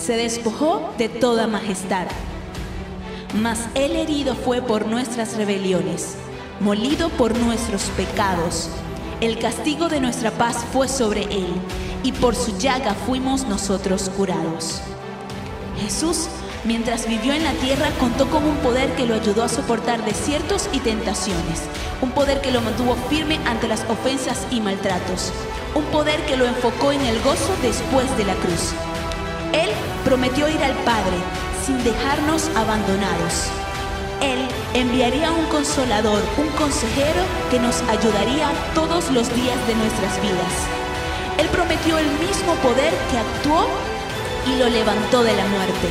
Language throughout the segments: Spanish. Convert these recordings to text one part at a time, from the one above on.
se despojó de toda majestad. Mas Él herido fue por nuestras rebeliones, molido por nuestros pecados. El castigo de nuestra paz fue sobre Él, y por su llaga fuimos nosotros curados. Jesús, mientras vivió en la tierra, contó con un poder que lo ayudó a soportar desiertos y tentaciones, un poder que lo mantuvo firme ante las ofensas y maltratos, un poder que lo enfocó en el gozo después de la cruz. Él prometió ir al Padre sin dejarnos abandonados. Él enviaría un consolador, un consejero que nos ayudaría todos los días de nuestras vidas. Él prometió el mismo poder que actuó y lo levantó de la muerte.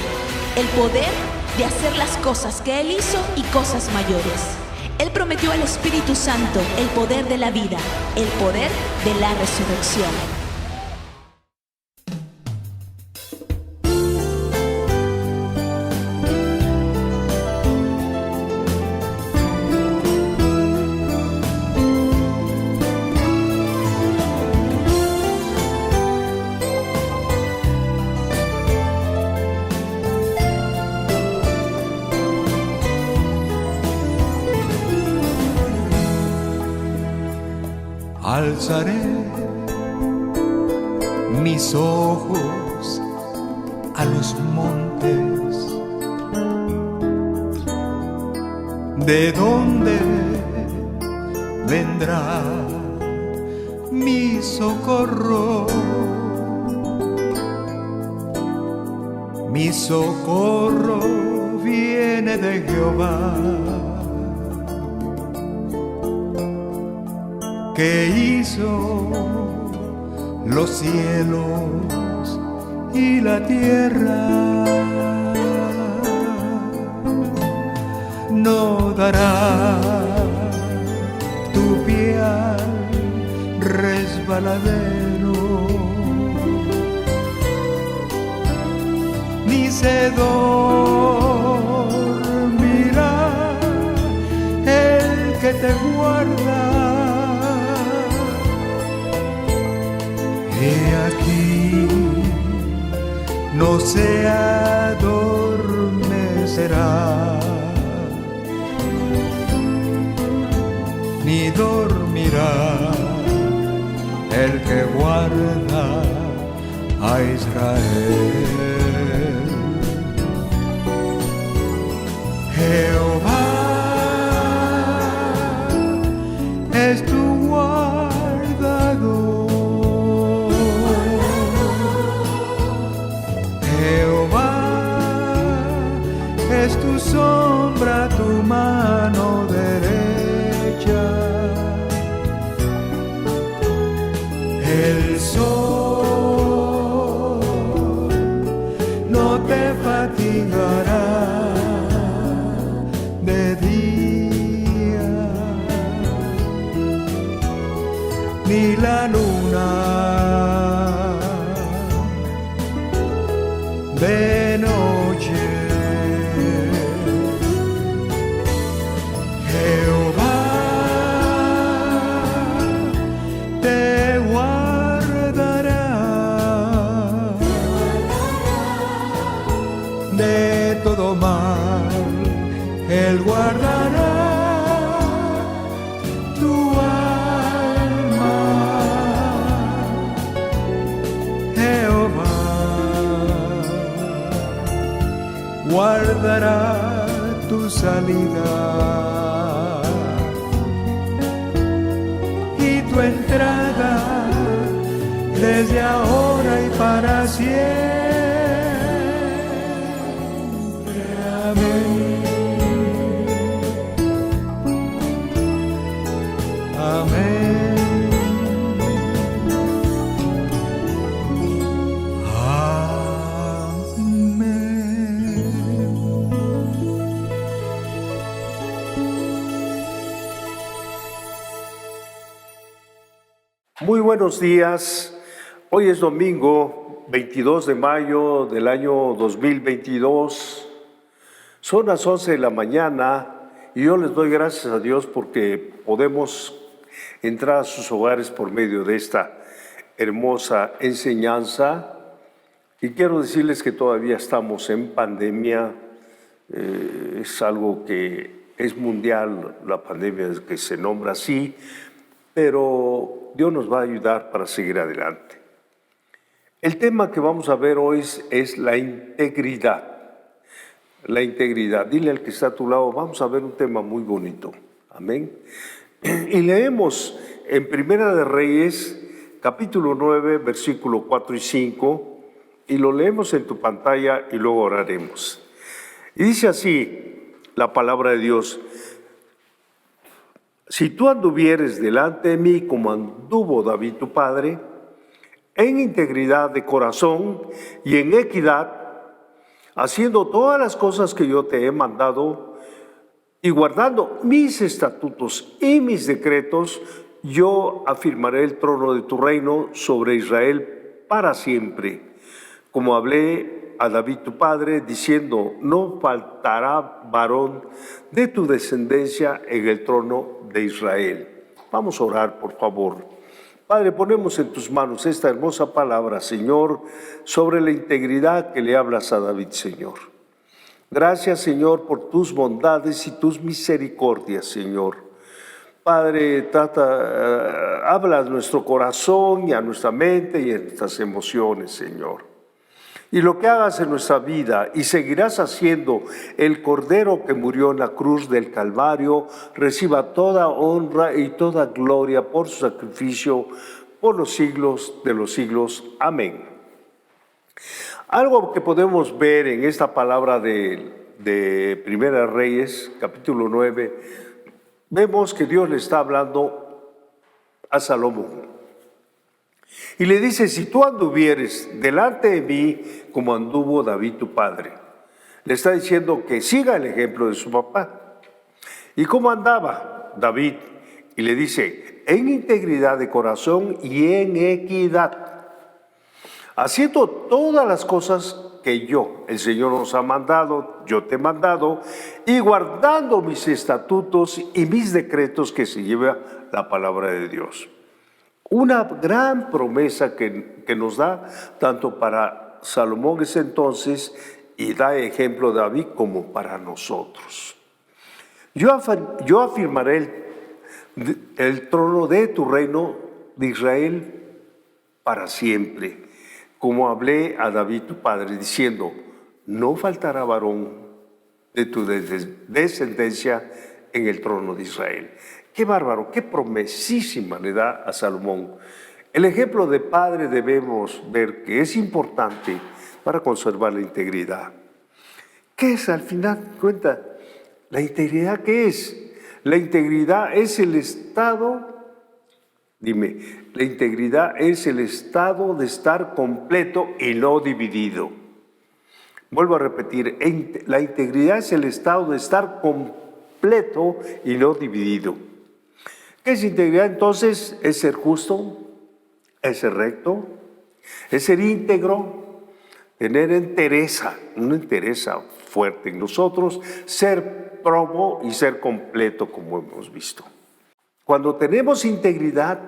El poder de hacer las cosas que Él hizo y cosas mayores. Él prometió al Espíritu Santo el poder de la vida, el poder de la resurrección. Alzaré mis ojos a los montes, ¿de dónde vendrá mi socorro? Mi socorro viene de Jehová, que hizo los cielos y la tierra. No dará tu pie al resbaladero, ni se dormirá el que te guarda. He aquí, no se adormecerá, ni dormirá el que guarda a Israel. Jehová es tu guardador. Es tu sombra, tu mano derecha. El sol no te fatigará de día, ni la luna de noche. Él guardará tu alma. Jehová guardará tu salida y tu entrada desde ahora y para siempre. Amén. Amén. Muy buenos días. Hoy es domingo 22 de mayo del año 2022. Son las 11 de la mañana y yo les doy gracias a Dios porque podemos entrar a sus hogares por medio de esta hermosa enseñanza Y quiero decirles que todavía estamos en pandemia, es algo que es mundial, la pandemia que se nombra así, pero Dios nos va a ayudar para seguir adelante. El tema que vamos a ver hoy es la integridad. La integridad. Dile al que está a tu lado, vamos a ver un tema muy bonito. Amén. Y leemos en Primera de Reyes, capítulo 9, versículo 4 y 5, y lo leemos en tu pantalla y luego oraremos. Y dice así la palabra de Dios: si tú anduvieres delante de mí como anduvo David tu padre, en integridad de corazón y en equidad, haciendo todas las cosas que yo te he mandado y guardando mis estatutos y mis decretos, yo afirmaré el trono de tu reino sobre Israel para siempre. Como hablé a David tu padre, diciendo, no faltará varón de tu descendencia en el trono de Israel. Vamos a orar, por favor. Padre, ponemos en tus manos esta hermosa palabra, Señor, sobre la integridad que le hablas a David, Señor. Gracias, Señor, por tus bondades y tus misericordias, Señor. Padre, habla a nuestro corazón y a nuestra mente y a nuestras emociones, Señor. Y lo que hagas en nuestra vida y seguirás haciendo, el Cordero que murió en la cruz del Calvario reciba toda honra y toda gloria por su sacrificio por los siglos de los siglos. Amén. Algo que podemos ver en esta palabra de Primera Reyes, capítulo 9, vemos que Dios le está hablando a Salomón. Y le dice, si tú anduvieres delante de mí como anduvo David tu padre. Le está diciendo que siga el ejemplo de su papá. ¿Y cómo andaba David? Y le dice, en integridad de corazón y en equidad, haciendo todas las cosas que yo, el Señor nos ha mandado, yo te he mandado, y guardando mis estatutos y mis decretos que se lleva la palabra de Dios. Una gran promesa que nos da tanto para Salomón ese entonces y da ejemplo David como para nosotros. Yo afirmaré el trono de tu reino de Israel para siempre, como hablé a David tu padre, diciendo, no faltará varón de tu descendencia en el trono de Israel. Qué bárbaro, qué promesísima le da a Salomón. El ejemplo de padre debemos ver que es importante para conservar la integridad. ¿Qué es al final de cuentas? ¿La integridad qué es? La integridad es el estado, la integridad es el estado de estar completo y no dividido. Vuelvo a repetir, la integridad es el estado de estar completo y no dividido. ¿Qué es integridad entonces? Es ser justo, es ser recto, es ser íntegro, tener entereza, una entereza fuerte en nosotros, ser probo y ser completo como hemos visto. Cuando tenemos integridad,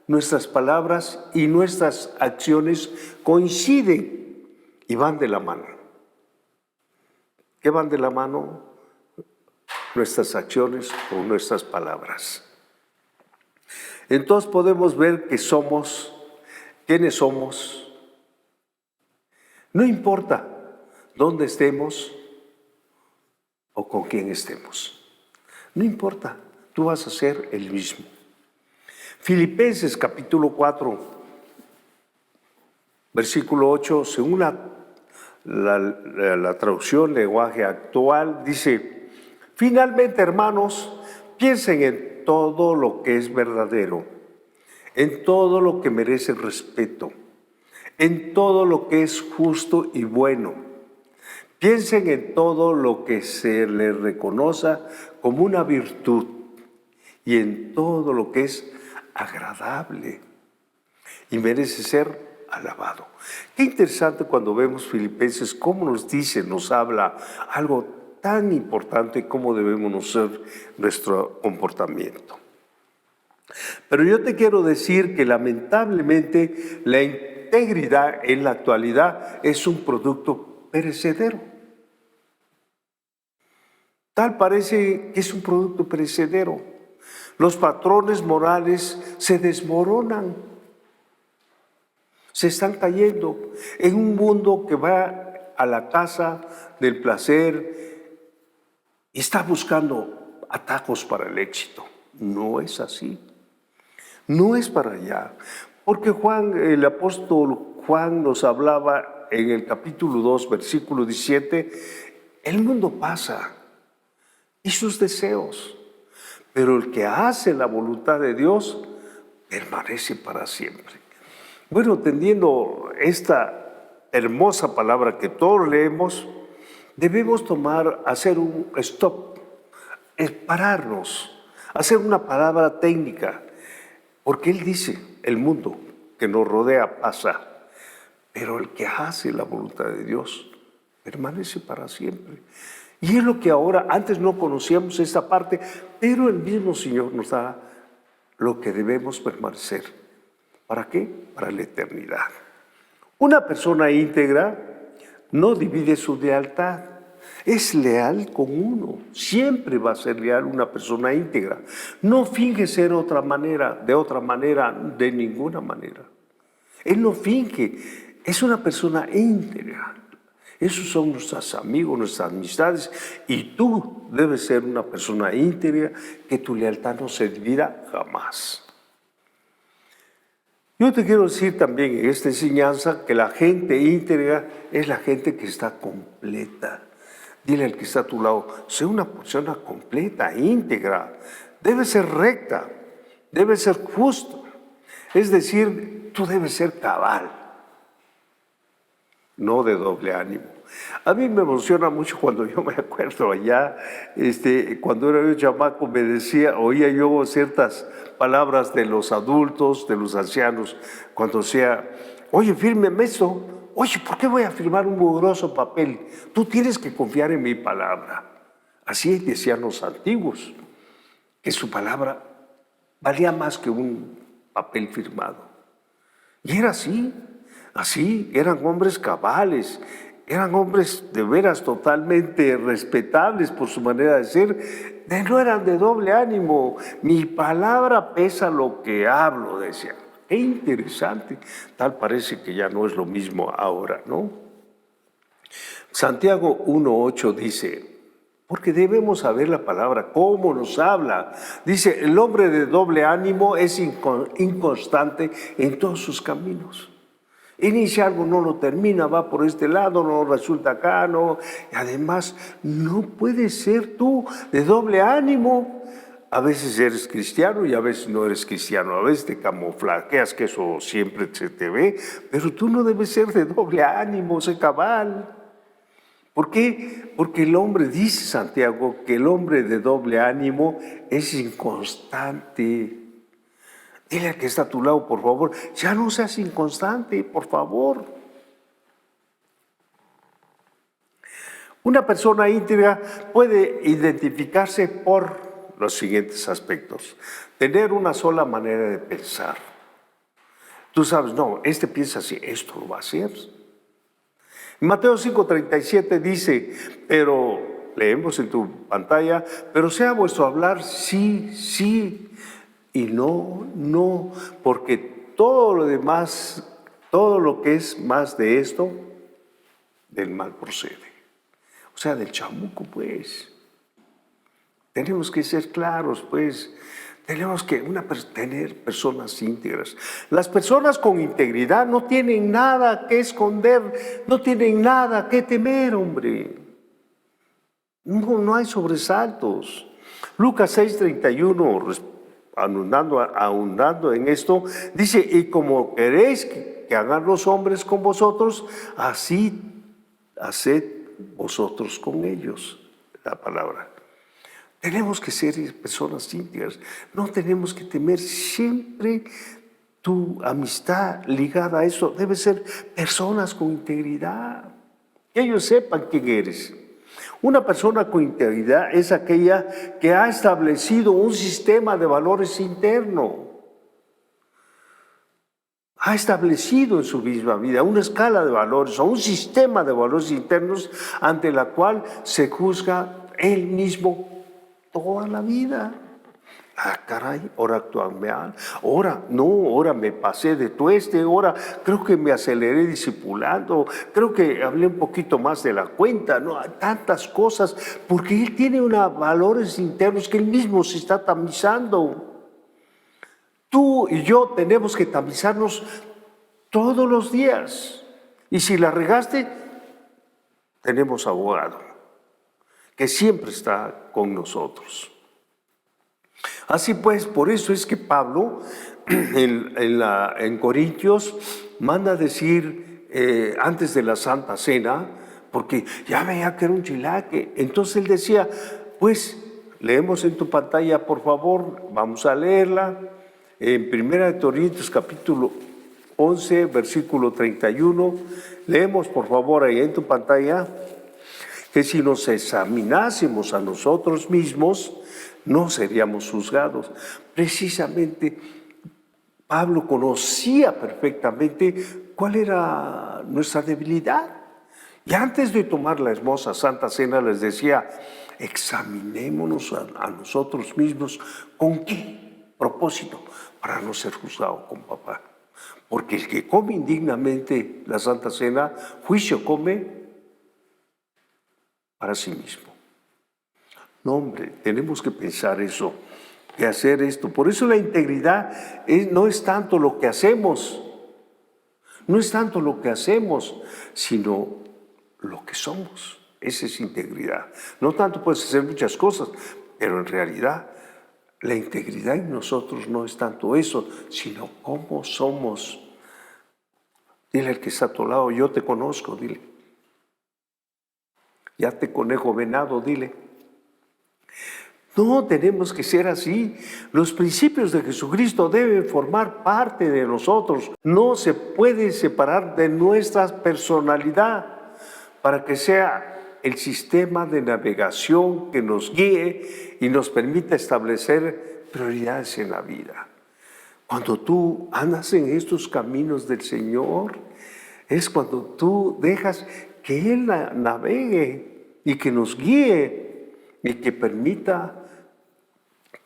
nuestras palabras y nuestras acciones coinciden y van de la mano. ¿Qué van de la mano? Nuestras acciones o nuestras palabras. Entonces podemos ver que somos, quiénes somos. No importa dónde estemos o con quién estemos. No importa, tú vas a ser el mismo. Filipenses capítulo 4, versículo 8, según la traducción lenguaje actual, dice, finalmente, hermanos, piensen en todo lo que es verdadero, en todo lo que merece respeto, en todo lo que es justo y bueno. Piensen en todo lo que se les reconozca como una virtud y en todo lo que es agradable y merece ser alabado. Qué interesante cuando vemos Filipenses, cómo nos dice, nos habla algo tan importante como debemos ser nuestro comportamiento. Pero yo te quiero decir que lamentablemente la integridad en la actualidad es un producto perecedero. Tal parece que es un producto perecedero. Los patrones morales se desmoronan, se están cayendo en un mundo que va a la casa del placer y está buscando atajos para el éxito. No es así. No es para allá. Porque el apóstol Juan nos hablaba en el capítulo 2, versículo 17, el mundo pasa y sus deseos, pero el que hace la voluntad de Dios permanece para siempre. Bueno, entendiendo esta hermosa palabra que todos leemos, debemos hacer un stop, pararnos, hacer una palabra técnica, porque Él dice, el mundo que nos rodea pasa, pero el que hace la voluntad de Dios permanece para siempre. Y es lo que ahora, antes no conocíamos esta parte, pero el mismo Señor nos da lo que debemos permanecer. ¿Para qué? Para la eternidad. Una persona íntegra no divide su lealtad, es leal con uno. Siempre va a ser leal una persona íntegra. No finge ser de otra manera, de ninguna manera. Él no finge, es una persona íntegra. Esos son nuestros amigos, nuestras amistades, y tú debes ser una persona íntegra, que tu lealtad no se divida jamás. Yo te quiero decir también en esta enseñanza que la gente íntegra es la gente que está completa. Dile al que está a tu lado, sé una persona completa, íntegra, debe ser recta, debe ser justo. Es decir, tú debes ser cabal, no de doble ánimo. A mí me emociona mucho cuando yo me acuerdo allá, cuando era yo chamaco, oía yo ciertas palabras de los adultos, de los ancianos, cuando decía, oye, fírmeme esto. Oye, ¿por qué voy a firmar un mugroso papel? Tú tienes que confiar en mi palabra. Así decían los antiguos, que su palabra valía más que un papel firmado. Y era así, eran hombres cabales, eran hombres de veras totalmente respetables por su manera de ser, no eran de doble ánimo. Mi palabra pesa lo que hablo, decían. Qué interesante, tal parece que ya no es lo mismo ahora, ¿no? Santiago 1:8 dice, porque debemos saber la palabra, cómo nos habla. Dice, el hombre de doble ánimo es inconstante en todos sus caminos. Inicia algo, no lo termina, va por este lado, no resulta acá, no. Y además, no puedes ser tú de doble ánimo. A veces eres cristiano y a veces no eres cristiano. A veces te camuflajeas, que eso siempre se te ve, pero tú no debes ser de doble ánimo, sé cabal. ¿Por qué? Porque el hombre, dice Santiago, que el hombre de doble ánimo es inconstante. Dile al que está a tu lado, por favor, ya no seas inconstante, por favor. Una persona íntegra puede identificarse por los siguientes aspectos. Tener una sola manera de pensar. Tú sabes, no, piensa así, esto lo va a hacer. Mateo 5:37 dice, pero, leemos en tu pantalla, pero sea vuestro hablar sí, sí, y no, no, porque todo lo demás, todo lo que es más de esto, del mal procede. O sea, del chamuco, pues. Tenemos que ser claros, pues. Tenemos que tener personas íntegras. Las personas con integridad no tienen nada que esconder, no tienen nada que temer, hombre. No hay sobresaltos. Lucas 6:31, ahondando en esto, dice, y como queréis que hagan los hombres con vosotros, así haced vosotros con ellos. La palabra. Tenemos que ser personas íntegras, no tenemos que temer. Siempre tu amistad ligada a eso debe ser personas con integridad, que ellos sepan quién eres. Una persona con integridad es aquella que ha establecido un sistema de valores interno. ha establecido en su misma vida una escala de valores o un sistema de valores internos ante la cual se juzga él mismo toda la vida. Ah, caray, ahora actúa mal, ahora me pasé de tueste, ahora creo que me aceleré discipulando, creo que hablé un poquito más de la cuenta, ¿no? Tantas cosas, porque él tiene unos valores internos que él mismo se está tamizando. Tú y yo tenemos que tamizarnos todos los días. Y si la regaste, tenemos abogado, que siempre está con nosotros. Así pues, por eso es que Pablo en Corintios manda decir antes de la Santa Cena, porque ya veía que era un chilaque. Entonces él decía, pues leemos en tu pantalla, por favor, vamos a leerla. En 1 Corintios capítulo 11, versículo 31, leemos por favor ahí en tu pantalla, que si nos examinásemos a nosotros mismos, no seríamos juzgados. Precisamente Pablo conocía perfectamente cuál era nuestra debilidad. Y antes de tomar la hermosa Santa Cena les decía, examinémonos a nosotros mismos. ¿Con qué propósito? Para no ser juzgado con papá. Porque el que come indignamente la Santa Cena, juicio come para sí mismo. No, hombre, tenemos que pensar eso, que hacer esto. Por eso la integridad no es tanto lo que hacemos, sino lo que somos. Esa es integridad. No tanto puedes hacer muchas cosas, pero en realidad la integridad en nosotros no es tanto eso, sino cómo somos. Dile al que está a tu lado, yo te conozco, dile. Ya te conejo venado, dile. No, tenemos que ser así. Los principios de Jesucristo deben formar parte de nosotros. No se puede separar de nuestra personalidad para que sea el sistema de navegación que nos guíe y nos permita establecer prioridades en la vida. Cuando tú andas en estos caminos del Señor, es cuando tú dejas que Él navegue y que nos guíe y que permita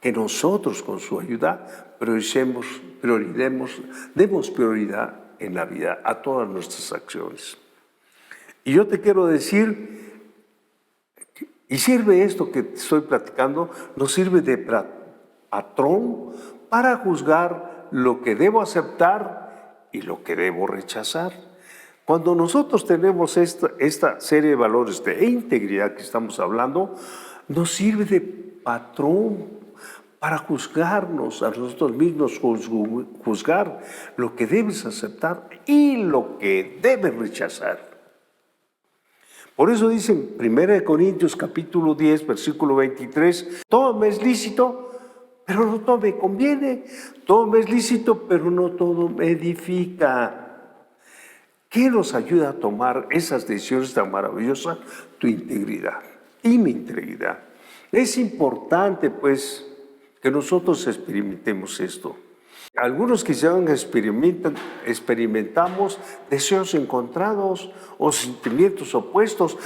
que nosotros con su ayuda demos prioridad en la vida a todas nuestras acciones. Y yo te quiero decir, y sirve esto que te estoy platicando, nos sirve de patrón para juzgar lo que debo aceptar y lo que debo rechazar. Cuando nosotros tenemos esta serie de valores de integridad que estamos hablando, nos sirve de patrón para juzgarnos a nosotros mismos, juzgar lo que debes aceptar y lo que debes rechazar. Por eso dicen 1 Corintios capítulo 10, versículo 23, todo me es lícito, pero no todo me conviene, todo me es lícito, pero no todo me edifica. ¿Qué nos ayuda a tomar esas decisiones tan maravillosas? Tu integridad y mi integridad. Es importante, pues, que nosotros experimentemos esto. Algunos quizás experimentamos deseos encontrados o sentimientos opuestos.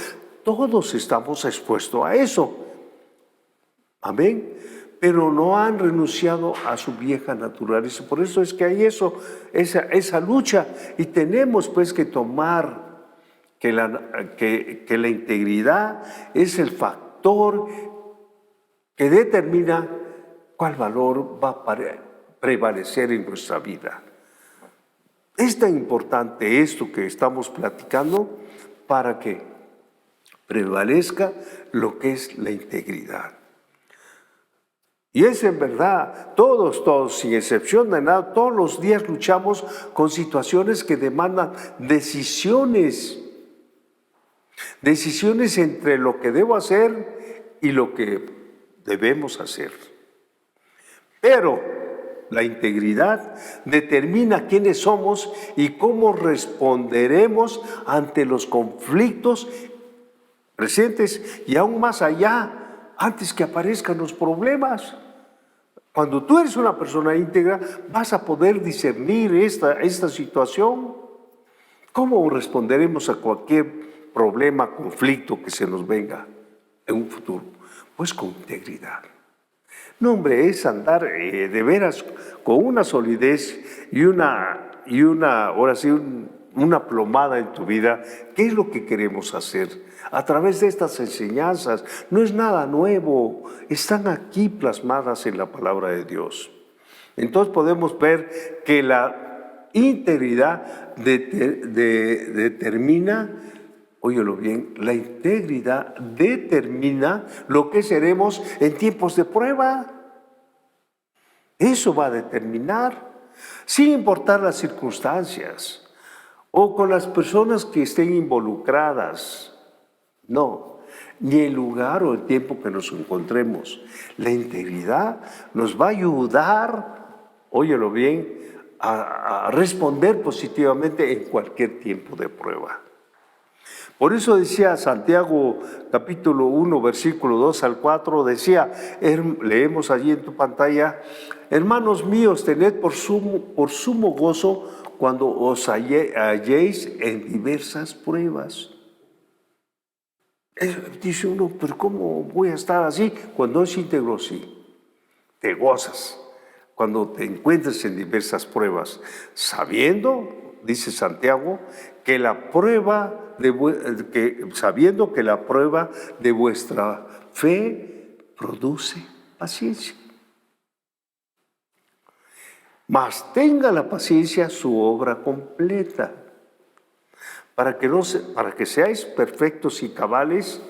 Todos estamos expuestos a eso. Amén. Pero no han renunciado a su vieja naturaleza. Por eso es que hay esa lucha. Y tenemos pues que tomar que la integridad es el factor que determina cuál valor va a prevalecer en nuestra vida. Es tan importante esto que estamos platicando para que prevalezca lo que es la integridad. Y es en verdad, todos, sin excepción de nada, todos los días luchamos con situaciones que demandan decisiones entre lo que debo hacer y lo que debemos hacer. Pero la integridad determina quiénes somos y cómo responderemos ante los conflictos presentes y aún más allá, antes que aparezcan los problemas. Cuando tú eres una persona íntegra, vas a poder discernir esta situación. ¿Cómo responderemos a cualquier problema, conflicto que se nos venga en un futuro? Pues con integridad. No, hombre, es andar de veras con una solidez y ahora sí, una plomada en tu vida. ¿Qué es lo que queremos hacer? A través de estas enseñanzas, no es nada nuevo, están aquí plasmadas en la palabra de Dios. Entonces podemos ver que la integridad determina, óyelo bien, la integridad determina lo que seremos en tiempos de prueba. Eso va a determinar, sin importar las circunstancias o con las personas que estén involucradas. No, ni el lugar o el tiempo que nos encontremos. La integridad nos va a ayudar, óyelo bien, a responder positivamente en cualquier tiempo de prueba. Por eso decía Santiago capítulo 1, versículo 2 al 4, decía, leemos allí en tu pantalla, hermanos míos, tened por sumo gozo cuando os halléis en diversas pruebas. Dice uno, pero ¿cómo voy a estar así? Cuando es íntegro, sí, te gozas. Cuando te encuentres en diversas pruebas, sabiendo, dice Santiago, sabiendo que la prueba de vuestra fe produce paciencia. Mas tenga la paciencia su obra completa, para que seáis perfectos y cabales,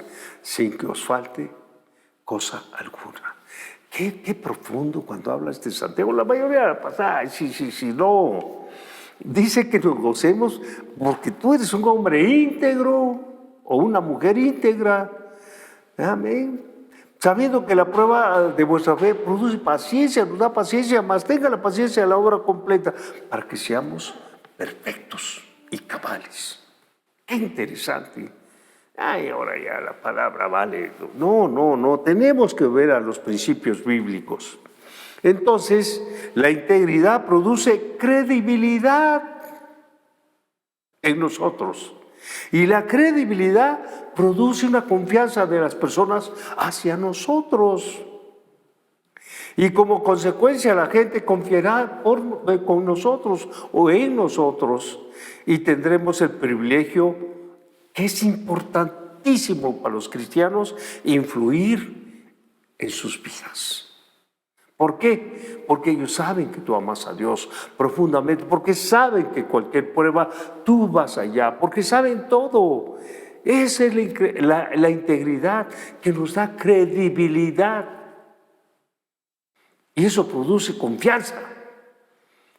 sin que os falte cosa alguna. Qué profundo cuando hablas de Santiago. La mayoría de la pasada, sí, no. Dice que nos gocemos porque tú eres un hombre íntegro o una mujer íntegra. Amén. Sabiendo que la prueba de vuestra fe produce paciencia, nos da paciencia, mas tenga la paciencia de la obra completa, para que seamos perfectos y cabales. Qué interesante. Ay, ahora ya la palabra vale. No, tenemos que ver a los principios bíblicos. Entonces, la integridad produce credibilidad en nosotros. Y la credibilidad produce una confianza de las personas hacia nosotros. Y como consecuencia la gente confiará con nosotros o en nosotros. Y tendremos el privilegio, que es importantísimo para los cristianos, influir en sus vidas. ¿Por qué? Porque ellos saben que tú amas a Dios profundamente, porque saben que cualquier prueba tú vas allá, porque saben todo. Esa es la integridad que nos da credibilidad. Y eso produce confianza.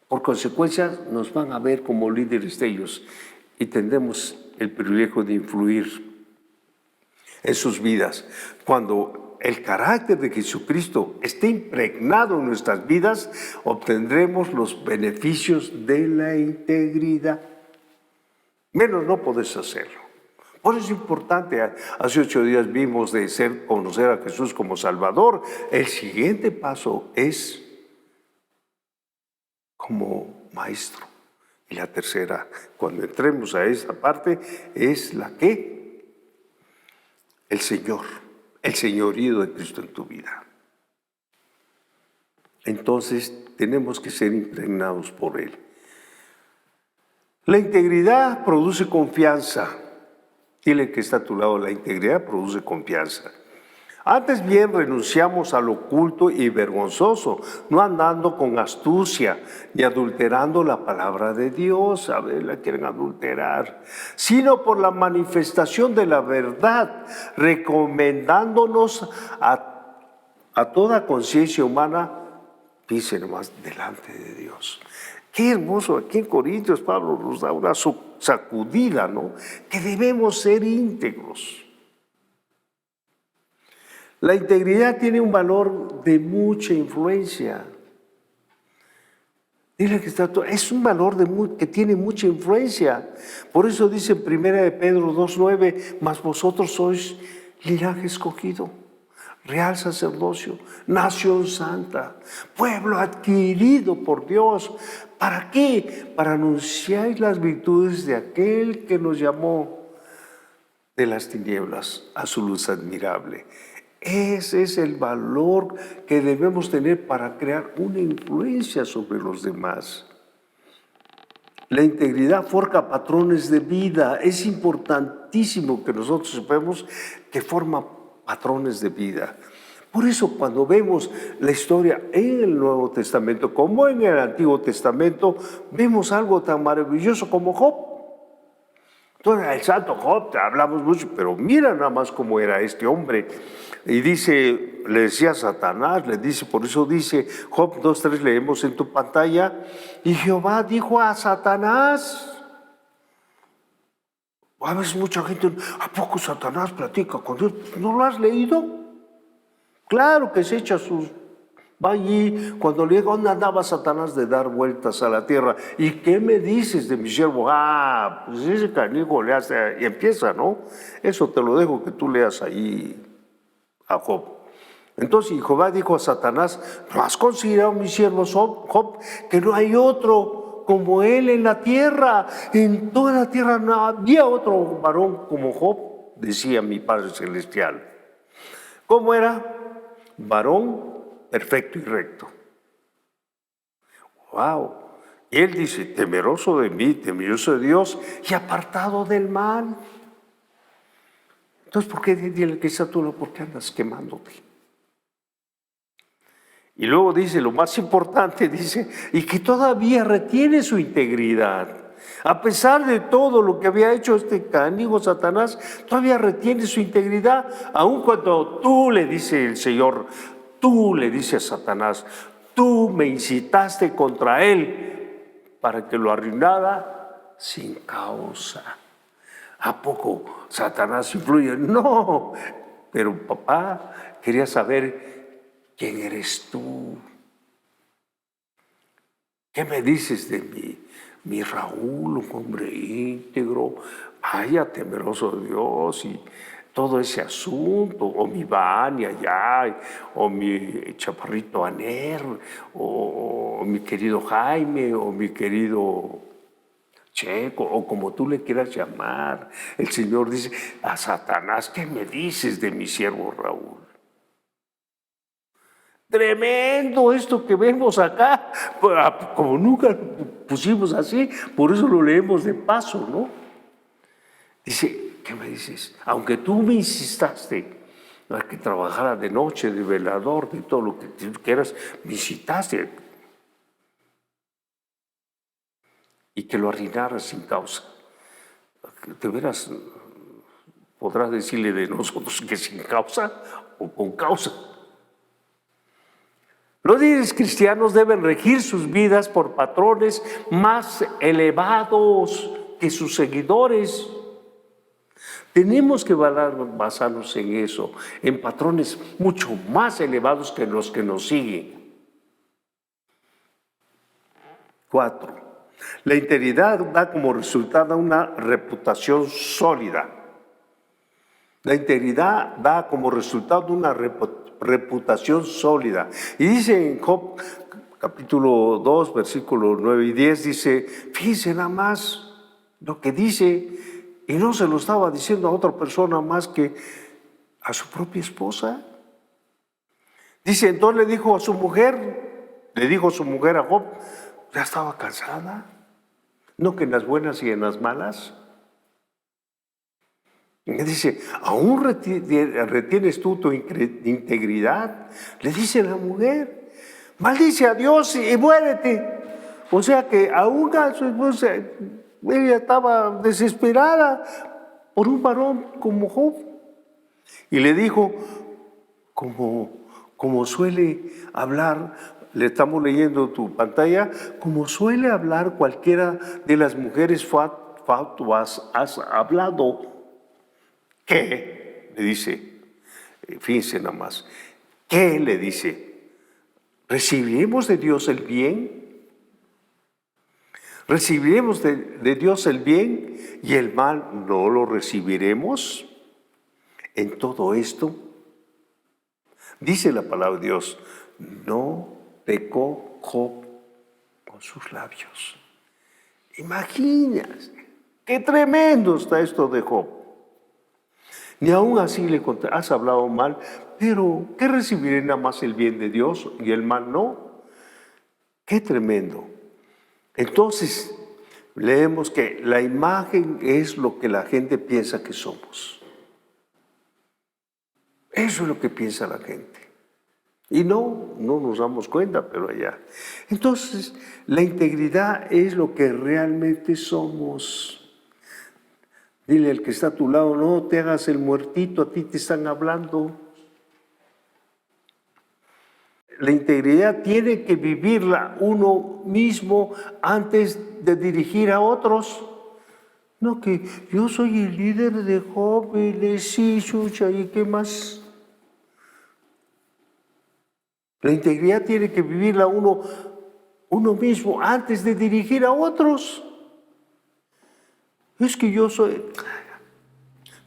Por consecuencia, nos van a ver como líderes de ellos y tendremos el privilegio de influir en sus vidas. Cuando el carácter de Jesucristo esté impregnado en nuestras vidas, obtendremos los beneficios de la integridad. Menos no podés hacerlo. Por eso es importante, hace 8 días vimos de conocer a Jesús como Salvador. El siguiente paso es como maestro. Y la tercera, cuando entremos a esa parte, es la que el Señor, el señorío de Cristo en tu vida. Entonces tenemos que ser impregnados por Él. La integridad produce confianza. Dile que está a tu lado, la integridad produce confianza. Antes bien renunciamos a lo oculto y vergonzoso, no andando con astucia, ni adulterando la palabra de Dios, a ver, la quieren adulterar, sino por la manifestación de la verdad, recomendándonos a toda conciencia humana, dice nomás, delante de Dios. Qué hermoso, aquí en Corintios Pablo nos da una sacudida, ¿no? Que debemos ser íntegros. La integridad tiene un valor de mucha influencia. Dile que es un valor que tiene mucha influencia. Por eso dice en 1 de Pedro 2:9, mas vosotros sois linaje escogido, real sacerdocio, nación santa, pueblo adquirido por Dios. ¿Para qué? Para anunciar las virtudes de aquel que nos llamó de las tinieblas a su luz admirable. Ese es el valor que debemos tener para crear una influencia sobre los demás. La integridad forja patrones de vida. Es importantísimo que nosotros sepamos que forma patrones de vida. Por eso cuando vemos la historia en el Nuevo Testamento como en el Antiguo Testamento, vemos algo tan maravilloso como Job. Entonces, el santo Job, hablamos mucho, pero mira nada más cómo era este hombre. Y dice, le decía a Satanás, le dice, por eso dice, Job 2:3, leemos en tu pantalla, y Jehová dijo a Satanás. A veces mucha gente, ¿a poco Satanás platica con Dios? ¿No lo has leído? Claro que se echa sus... Va allí, cuando le digo, ¿dónde andaba Satanás de dar vueltas a la tierra? ¿Y qué me dices de mi siervo? Ah, pues ese canijo le hace... Y empieza, ¿no? Eso te lo dejo que tú leas ahí a Job. Entonces Jehová dijo a Satanás, ¿no has considerado mi siervo Job? Que no hay otro como él en la tierra. En toda la tierra no había otro varón como Job, decía mi Padre Celestial. ¿Cómo era? Varón perfecto y recto. Wow. Él dice, temeroso de mí, temeroso de Dios y apartado del mal. Entonces, ¿por qué dile que esa tú? ¿Por qué andas quemándote? Y luego dice, lo más importante, dice, y que todavía retiene su integridad. A pesar de todo lo que había hecho este canijo Satanás, todavía retiene su integridad, aun cuando tú, le dice el Señor, tú le dices a Satanás, tú me incitaste contra él para que lo arruinara sin causa. ¿A poco Satanás influye? No, pero papá quería saber quién eres tú. ¿Qué me dices de mí? Mi Raúl, un hombre íntegro, vaya temeroso de Dios y todo ese asunto, o mi Vania allá, o mi chaparrito Aner, o mi querido Jaime, o mi querido Checo, o como tú le quieras llamar. El Señor dice a Satanás, ¿qué me dices de mi siervo Raúl? Tremendo esto que vemos acá, como nunca pusimos así, por eso lo leemos de paso, ¿no? Dice, ¿qué me dices? Aunque tú me insististe a que trabajara de noche, de velador, de todo lo que tú quieras, me incitaste y que lo arruinaras sin causa. ¿De veras podrás decirle de nosotros que sin causa o con causa? Los líderes cristianos deben regir sus vidas por patrones más elevados que sus seguidores. Tenemos que basarnos en eso, en patrones mucho más elevados que los que nos siguen. 4. La integridad da como resultado una reputación sólida. La integridad da como resultado una reputación sólida. Y dice en Job capítulo 2, versículos 9 y 10, dice, fíjense nada más lo que dice, y no se lo estaba diciendo a otra persona más que a su propia esposa. Dice, entonces le dijo a su mujer a Job, ya estaba cansada, no que en las buenas y en las malas. Y dice, ¿aún retienes tú tu integridad? Le dice la mujer, maldice a Dios y muérete. O sea que aún a su esposa, ella estaba desesperada por un varón como Job. Y le dijo, como suele hablar, le estamos leyendo tu pantalla, como suele hablar cualquiera de las mujeres fatuas, has hablado. ¿Qué? Le dice, fíjense nada más, ¿qué le dice? ¿Recibiremos de Dios el bien? ¿Recibiremos de Dios el bien y el mal no lo recibiremos? En todo esto, Dice la palabra de Dios, no pecó Job con sus labios. Imagínate, qué tremendo está esto de Job. Ni aún así le conté, has hablado mal, pero ¿qué recibiré nada más el bien de Dios y el mal no? Qué tremendo. Entonces, leemos que la imagen es lo que la gente piensa que somos. Eso es lo que piensa la gente. Y no nos damos cuenta, pero allá. Entonces, la integridad es lo que realmente somos. Dile al que está a tu lado, no te hagas el muertito, a ti te están hablando. La integridad tiene que vivirla uno mismo antes de dirigir a otros. No, que yo soy el líder de jóvenes, sí, chucha, ¿y qué más? La integridad tiene que vivirla uno mismo antes de dirigir a otros. Es que yo soy,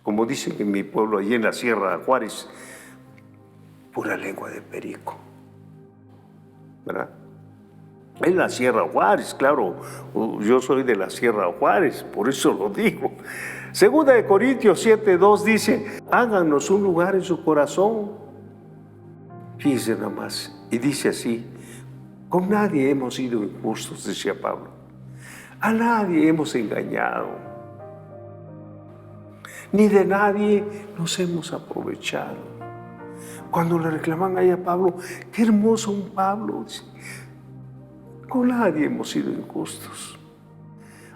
como dicen en mi pueblo, allí en la Sierra de Juárez, pura lengua de perico, ¿verdad? En la Sierra Juárez, claro, yo soy de la Sierra Juárez, por eso lo digo. Segunda de Corintios 7:2 dice, háganos un lugar en su corazón. Fíjense nada más, y dice así, con nadie hemos sido injustos, decía Pablo. A nadie hemos engañado, ni de nadie nos hemos aprovechado. Cuando le reclaman ahí a Pablo, qué hermoso un Pablo, dice, con nadie hemos sido injustos,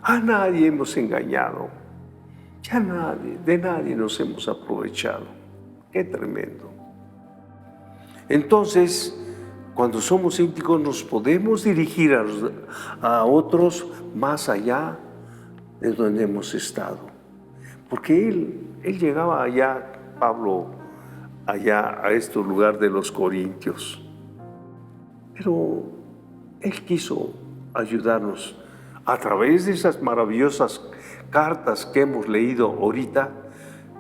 a nadie hemos engañado, ya de nadie nos hemos aprovechado. Qué tremendo. Entonces, cuando somos íntegros nos podemos dirigir a otros más allá de donde hemos estado. Porque él llegaba allá, Pablo, allá a este lugar de los Corintios. Pero él quiso ayudarnos a través de esas maravillosas cartas que hemos leído ahorita.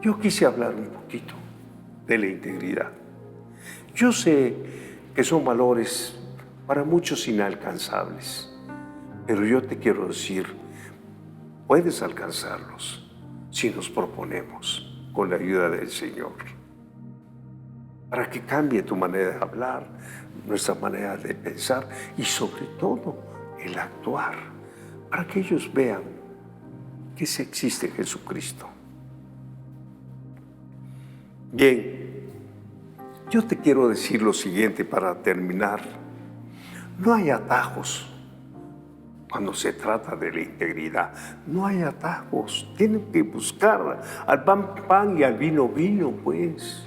Yo quise hablar un poquito de la integridad. Yo sé que son valores para muchos inalcanzables, pero yo te quiero decir, puedes alcanzarlos si nos proponemos con la ayuda del Señor, para que cambie tu manera de hablar, nuestra manera de pensar y sobre todo el actuar, para que ellos vean que sí existe Jesucristo. Bien. Yo te quiero decir lo siguiente para terminar. No hay atajos cuando se trata de la integridad. No hay atajos. Tienen que buscar al pan y al vino, pues.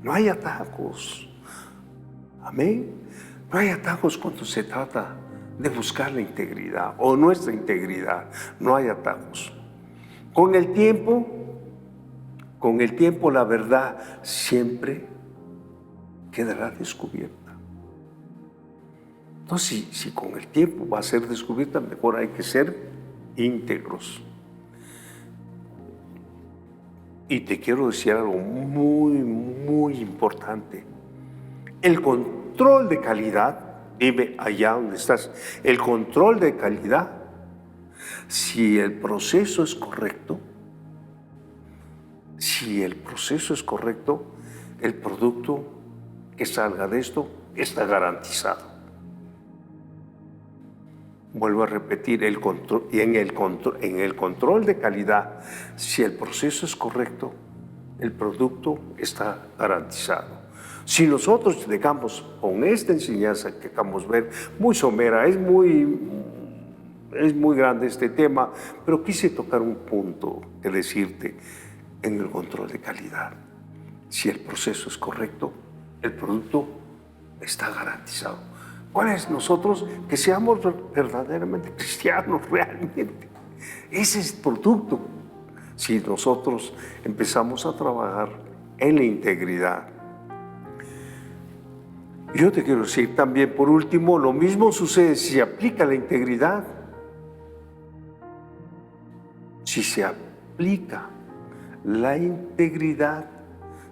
No hay atajos. Amén. No hay atajos cuando se trata de buscar la integridad o nuestra integridad. No hay atajos. Con el tiempo la verdad siempre quedará descubierta. Entonces, si con el tiempo va a ser descubierta, mejor hay que ser íntegros. Y te quiero decir algo muy, muy importante. El control de calidad, dime allá donde estás, el control de calidad, si el proceso es correcto, el producto que salga de esto está garantizado. Vuelvo a repetir, en el control de calidad, si el proceso es correcto, el producto está garantizado. Si nosotros llegamos con esta enseñanza que acabamos de ver, muy somera, es muy grande este tema, pero quise tocar un punto que decirte en el control de calidad. Si el proceso es correcto, el producto está garantizado. ¿Cuál es? Nosotros que seamos verdaderamente cristianos, realmente. Ese es el producto. Si nosotros empezamos a trabajar en la integridad. Yo te quiero decir también, por último, lo mismo sucede si se aplica la integridad. Si se aplica la integridad,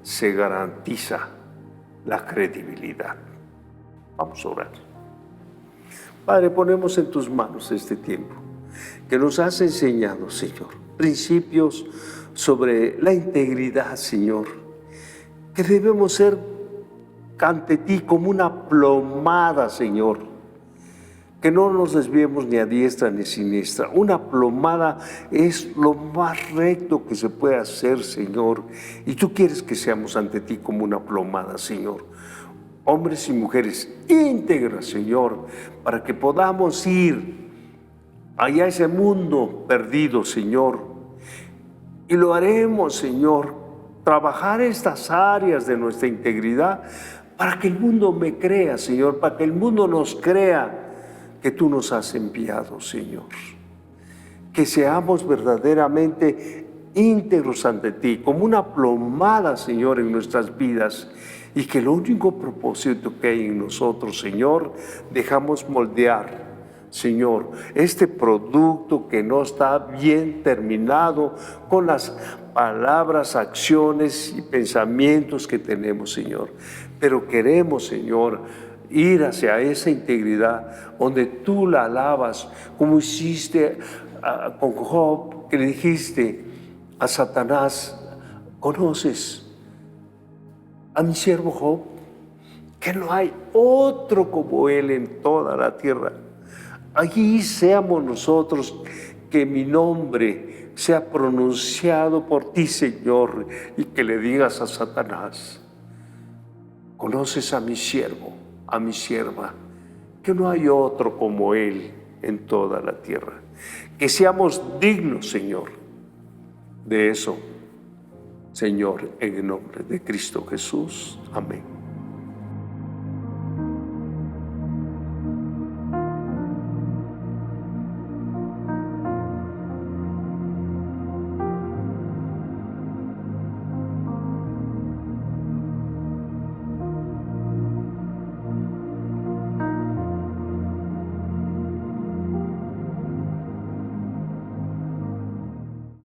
se garantiza la credibilidad. Vamos a orar. Padre, ponemos en tus manos este tiempo que nos has enseñado, Señor, principios sobre la integridad, Señor, que debemos ser ante ti como una plomada, Señor, que no nos desviemos ni a diestra ni a siniestra. Una plomada es lo más recto que se puede hacer, Señor, y tú quieres que seamos ante ti como una plomada, Señor. Hombres y mujeres íntegras, Señor, para que podamos ir allá a ese mundo perdido, Señor. Y lo haremos, Señor, trabajar estas áreas de nuestra integridad para que el mundo me crea, Señor, para que el mundo nos crea que tú nos has enviado, Señor. Que seamos verdaderamente íntegros ante ti, como una plomada, Señor, en nuestras vidas, y que el único propósito que hay en nosotros, Señor, dejamos moldear, Señor, este producto que no está bien terminado con las palabras, acciones y pensamientos que tenemos, Señor. Pero queremos, Señor, ir hacia esa integridad donde tú la alabas, como hiciste con Job, que le dijiste a Satanás: ¿conoces a mi siervo Job? Que no hay otro como él en toda la tierra. Allí seamos nosotros, que mi nombre sea pronunciado por ti, Señor, y que le digas a Satanás: ¿conoces a mi siervo, a mi sierva? Que no hay otro como él en toda la tierra. Que seamos dignos, Señor, de eso, Señor, en el nombre de Cristo Jesús. Amén.